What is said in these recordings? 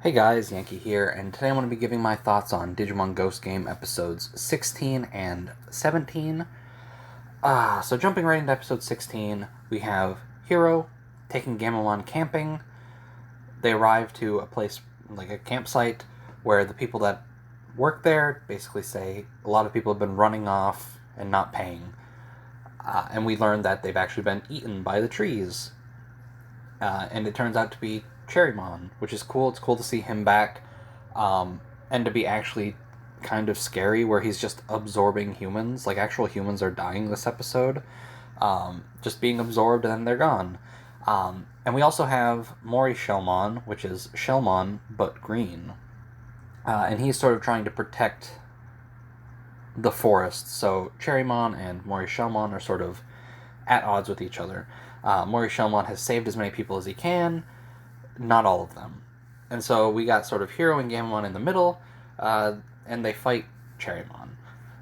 Hey guys, Yankee here, and today I'm going to be giving my thoughts on Digimon Ghost Game episodes 16 and 17. So jumping right into episode 16, we have Hiro taking Gamamon camping. They arrive to a place, like a campsite, where the people that work there basically say a lot of people have been running off and not paying. And we learn that they've actually been eaten by the trees. And it turns out to be Cherrymon, which is cool. It's cool to see him back, and to be actually kind of scary, where he's just absorbing humans. Like, actual humans are dying this episode, just being absorbed, and then they're gone. And we also have Mori Shellmon, which is Shellmon, but green. And he's sort of trying to protect the forest. So Cherrymon and Mori Shellmon are sort of at odds with each other. Mori Shellmon has saved as many people as he can, not all of them. And so we got sort of Hiro and Gamamon in the middle, and they fight Cherrymon.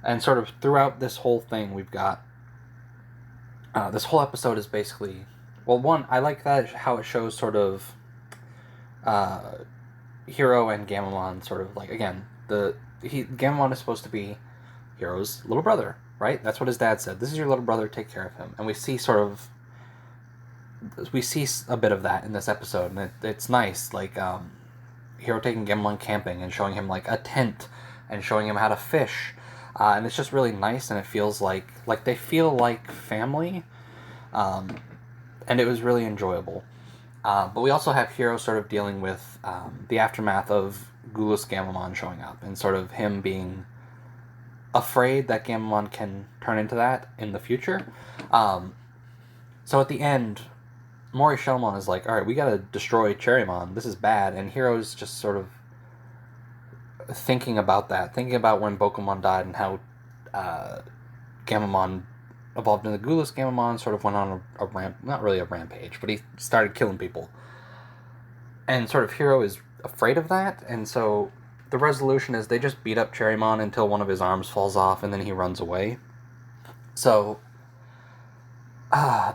And sort of throughout this whole thing, we've got this whole episode is basically, well, one, I like that how it shows sort of Hiro and Gamamon sort of like, again, Gamamon is supposed to be Hiro's little brother, right? That's what his dad said. This is your little brother, take care of him. And we see a bit of that in this episode, and it's nice, like Hiro taking Gamamon camping and showing him like a tent and showing him how to fish, and it's just really nice, and it feels like they feel like family, and it was really enjoyable. But we also have Hiro sort of dealing with the aftermath of Gulus Gamamon showing up, and sort of him being afraid that Gamamon can turn into that in the future. So at the end, Mori Shellmon is like, alright, we gotta destroy Cherrymon. This is bad. And Hiro's just sort of thinking about that. Thinking about when Bokomon died and how Gamamon evolved into Gulus Gamamon, sort of went on a not really a rampage, but he started killing people. And sort of Hiro is afraid of that, and so the resolution is they just beat up Cherrymon until one of his arms falls off, and then he runs away. So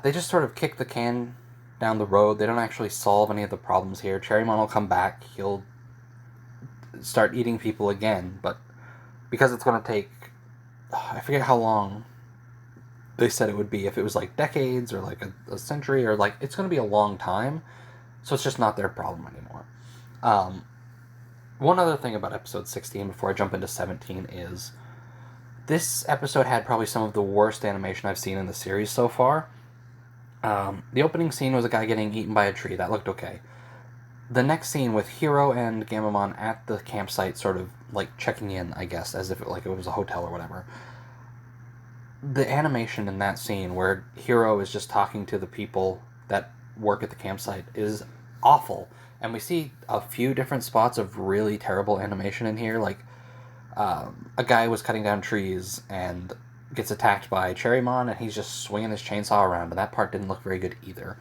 they just sort of kick the can down the road. They don't actually solve any of the problems here. Cherrymon will come back. He'll start eating people again, but because it's going to take, I forget how long they said it would be, if it was like decades or like a century, or like it's going to be a long time, so it's just not their problem anymore. One other thing about episode 16 before I jump into 17 is this episode had probably some of the worst animation I've seen in the series so far. The opening scene was a guy getting eaten by a tree. That looked okay. The next scene with Hiro and Gamamon at the campsite, sort of like checking in, I guess, as if it was a hotel or whatever. The animation in that scene where Hiro is just talking to the people that work at the campsite is awful. And we see a few different spots of really terrible animation in here. Like, a guy was cutting down trees and gets attacked by Cherrymon, and he's just swinging his chainsaw around, and that part didn't look very good either.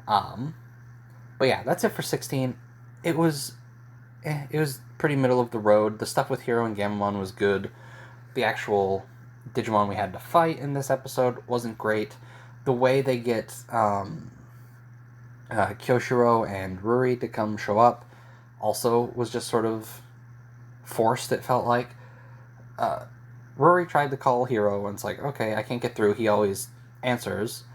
But yeah, that's it for 16. It was pretty middle of the road. The stuff with Hiro and Gamamon was good. The actual Digimon we had to fight in this episode wasn't great. The way they get Kyoshiro and Ruri to come show up also was just sort of forced, it felt like. Ruri tried to call Hiro, and it's like, okay, I can't get through. He always answers.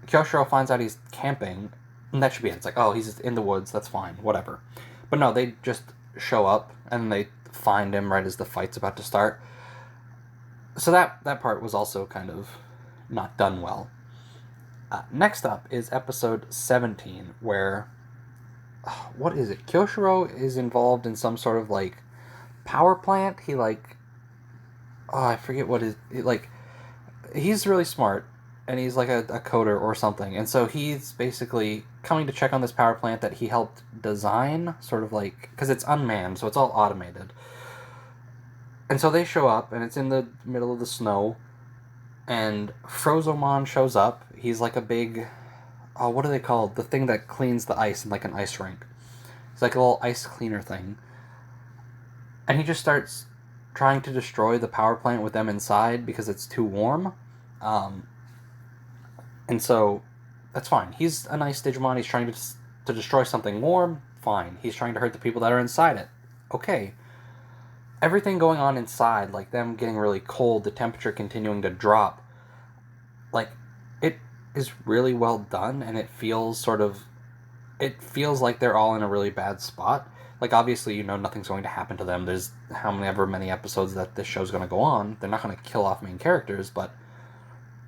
Kyoshiro finds out he's camping, and that should be it. It's like, oh, he's in the woods, that's fine, whatever. But no, they just show up, and they find him right as the fight's about to start. So that part was also kind of not done well. Next up is episode 17, where, what is it? Kyoshiro is involved in some sort of, like, power plant. He, like, I forget what he's really smart, and he's like a coder or something, and so he's basically coming to check on this power plant that he helped design, sort of like, because it's unmanned, so it's all automated. And so they show up, and it's in the middle of the snow, and Frozomon shows up. He's like a big, what are they called? The thing that cleans the ice in like an ice rink. It's like a little ice cleaner thing. And he just starts trying to destroy the power plant with them inside because it's too warm. And so that's fine. He's a nice Digimon. He's trying to destroy something warm. Fine. He's trying to hurt the people that are inside it. Okay. Everything going on inside, like them getting really cold, the temperature continuing to drop, like, it is really well done, and it feels like they're all in a really bad spot. Like, obviously, you know, nothing's going to happen to them. There's however many episodes that this show's going to go on. They're not going to kill off main characters, but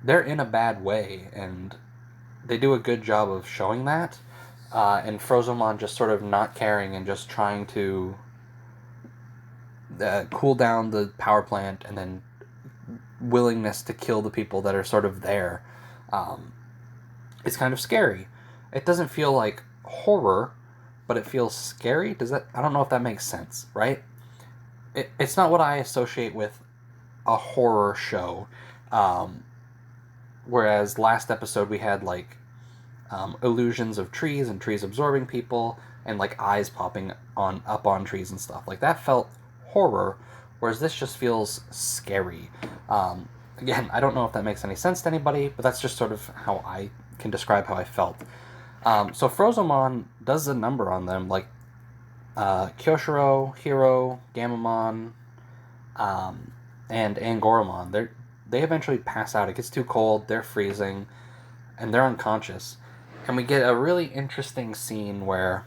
they're in a bad way, and they do a good job of showing that. And Frozomon just sort of not caring and just trying to cool down the power plant, and then willingness to kill the people that are sort of there. It's kind of scary. It doesn't feel like horror, but it feels scary. I don't know if that makes sense, right? It's not what I associate with a horror show. Whereas last episode we had like illusions of trees and trees absorbing people, and like eyes popping up on trees and stuff. Like, that felt horror, whereas this just feels scary. Again, I don't know if that makes any sense to anybody, but that's just sort of how I can describe how I felt. So Frozomon does a number on them, like Kyoshiro, Hiro, Gamamon, and Angoramon. They eventually pass out. It gets too cold, they're freezing, and they're unconscious. And we get a really interesting scene where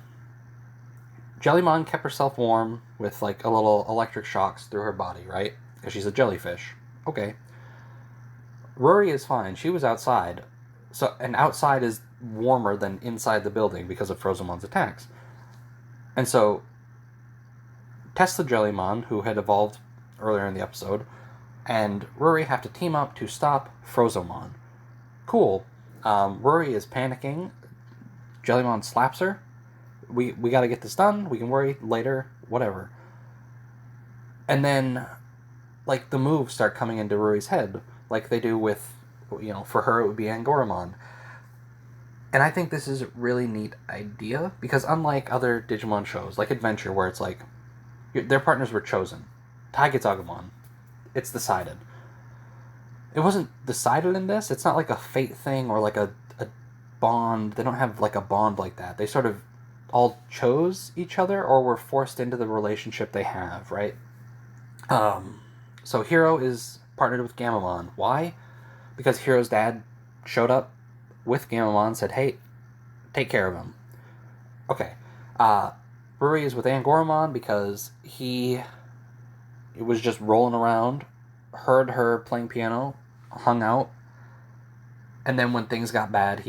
Jellymon kept herself warm with like a little electric shocks through her body, right? Because she's a jellyfish. Okay. Rory is fine. She was outside. And outside is warmer than inside the building because of Frozomon's attacks. And so Tesla Jellymon, who had evolved earlier in the episode, and Rory have to team up to stop Frozomon. Cool. Rory is panicking. Jellymon slaps her. We gotta get this done. We can worry later. Whatever. And then, like, the moves start coming into Rory's head, like they do with, you know, for her it would be Angoramon. And I think this is a really neat idea, because unlike other Digimon shows, like Adventure, where it's like, their partners were chosen. Taigetagumon, it's decided. It wasn't decided in this. It's not like a fate thing or like a bond. They don't have like a bond like that. They sort of all chose each other or were forced into the relationship they have, right? So Hiro is partnered with Gamamon. Why? Because Hiro's dad showed up with Gamamon and said, hey, take care of him. Okay. Ruri is with Angoramon because he was just rolling around, heard her playing piano, hung out, and then when things got bad,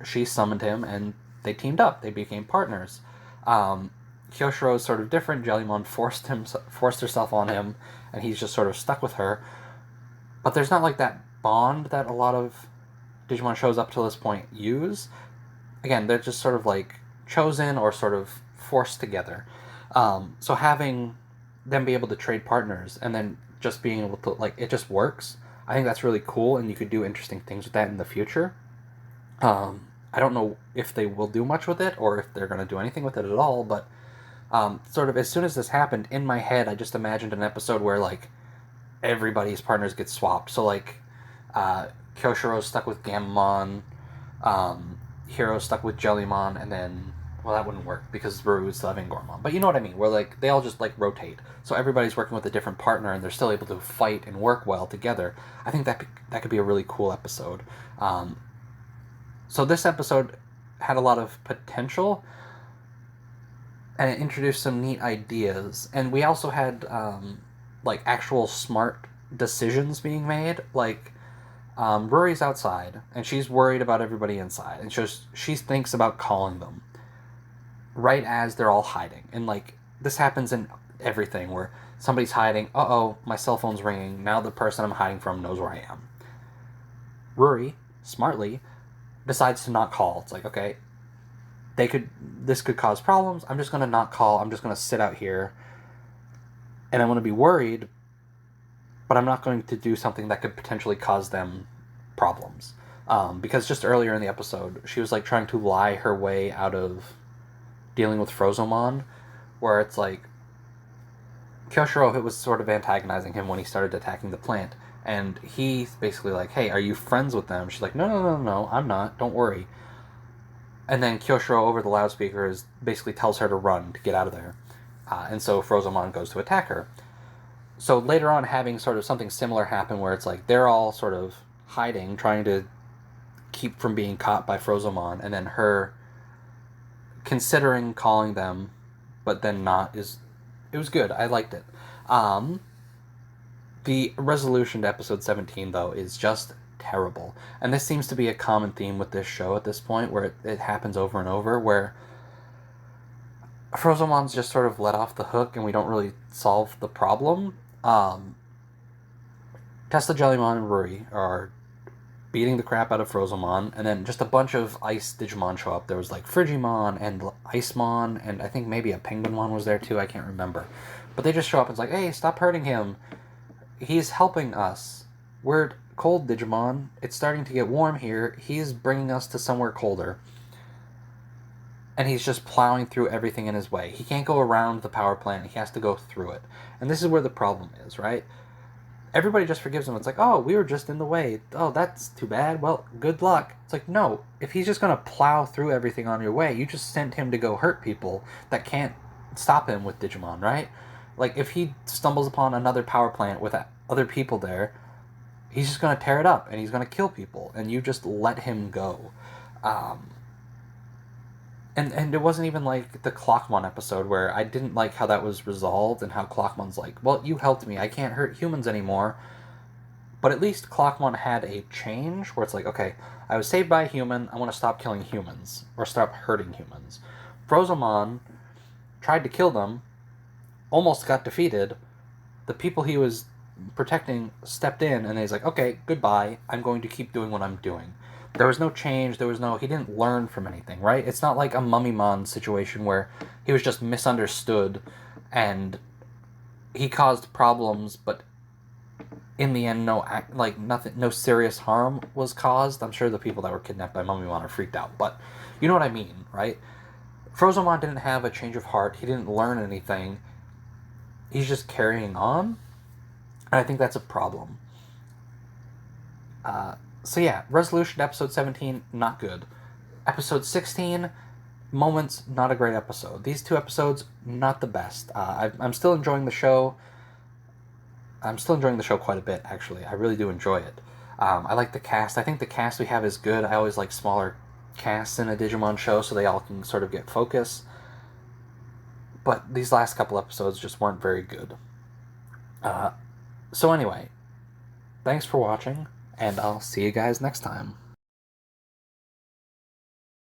she summoned him, and they teamed up. They became partners. Kyoshiro is sort of different. Jellymon forced herself on him, and he's just sort of stuck with her. But there's not like that bond that a lot of Digimon shows up to this point use. Again, they're just sort of like chosen or sort of forced together. So having them be able to trade partners and then just being able to, like, it just works. I think that's really cool, and you could do interesting things with that in the future. I don't know if they will do much with it or if they're going to do anything with it at all, but sort of as soon as this happened, in my head, I just imagined an episode where, like, everybody's partners get swapped. So, like, Kyoshiro's stuck with Gamamon, Hiro's stuck with Jellymon, and then, well, that wouldn't work because Ruru would still have Angoramon. But you know what I mean, where, like, they all just, like, rotate. So everybody's working with a different partner, and they're still able to fight and work well together. I think that could be a really cool episode. So this episode had a lot of potential, and it introduced some neat ideas. And we also had, like, actual smart decisions being made. Like, Rory's outside, and she's worried about everybody inside. And she thinks about calling them right as they're all hiding. And, like, this happens in everything where somebody's hiding. Uh-oh, my cell phone's ringing. Now the person I'm hiding from knows where I am. Rory, smartly, decides to not call. It's like, okay, this could cause problems. I'm just going to not call. I'm just going to sit out here, and I'm going to be worried, but I'm not going to do something that could potentially cause them problems. Because just earlier in the episode, she was, like, trying to lie her way out of dealing with Frozomon, where it's like, Kyoshiro was sort of antagonizing him when he started attacking the plant, and he's basically like, hey, are you friends with them? She's like, no, I'm not, don't worry. And then Kyoshiro over the loudspeakers basically tells her to run to get out of there. And so Frozomon goes to attack her. So later on, having sort of something similar happen where it's like they're all sort of hiding, trying to keep from being caught by Frozomon, and then her considering calling them, but then not, it was good. I liked it. The resolution to episode 17, though, is just terrible. And this seems to be a common theme with this show at this point, where it happens over and over, where Frozomon's just sort of let off the hook and we don't really solve the problem. Tesla, Jellymon, and Ruri are beating the crap out of Frozomon, and then just a bunch of ice Digimon show up. There was like Frigimon and Icemon, and I think maybe a Penguinmon was there too, I can't remember. But they just show up and it's like, hey, stop hurting him. He's helping us. We're cold, Digimon. It's starting to get warm here. He's bringing us to somewhere colder. And he's just plowing through everything in his way. He can't go around the power plant. He has to go through it. And this is where the problem is, right? Everybody just forgives him. It's like, oh, we were just in the way. Oh, that's too bad. Well, good luck. It's like, no. If he's just going to plow through everything on your way, you just sent him to go hurt people that can't stop him with Digimon, right? Like, if he stumbles upon another power plant with other people there, he's just going to tear it up, and he's going to kill people, and you just let him go. And it wasn't even like the Clockmon episode where I didn't like how that was resolved and how Clockmon's like, well, you helped me. I can't hurt humans anymore. But at least Clockmon had a change where it's like, okay, I was saved by a human. I want to stop killing humans or stop hurting humans. Frozomon tried to kill them, almost got defeated. The people he was protecting stepped in, and he's like, okay, goodbye. I'm going to keep doing what I'm doing. There was no change. He didn't learn from anything, right? It's not like a Mummymon situation where he was just misunderstood and he caused problems, but in the end, no serious harm was caused. I'm sure the people that were kidnapped by Mummymon are freaked out, but you know what I mean, right? Frozomon didn't have a change of heart. He didn't learn anything. He's just carrying on, and I think that's a problem. So yeah, resolution to episode 17, not good. Episode 16, moments, not a great episode. These two episodes, not the best. I'm still enjoying the show. I'm still enjoying the show quite a bit, actually. I really do enjoy it. I like the cast. I think the cast we have is good. I always like smaller casts in a Digimon show so they all can sort of get focus. But these last couple episodes just weren't very good. So anyway, thanks for watching, and I'll see you guys next time.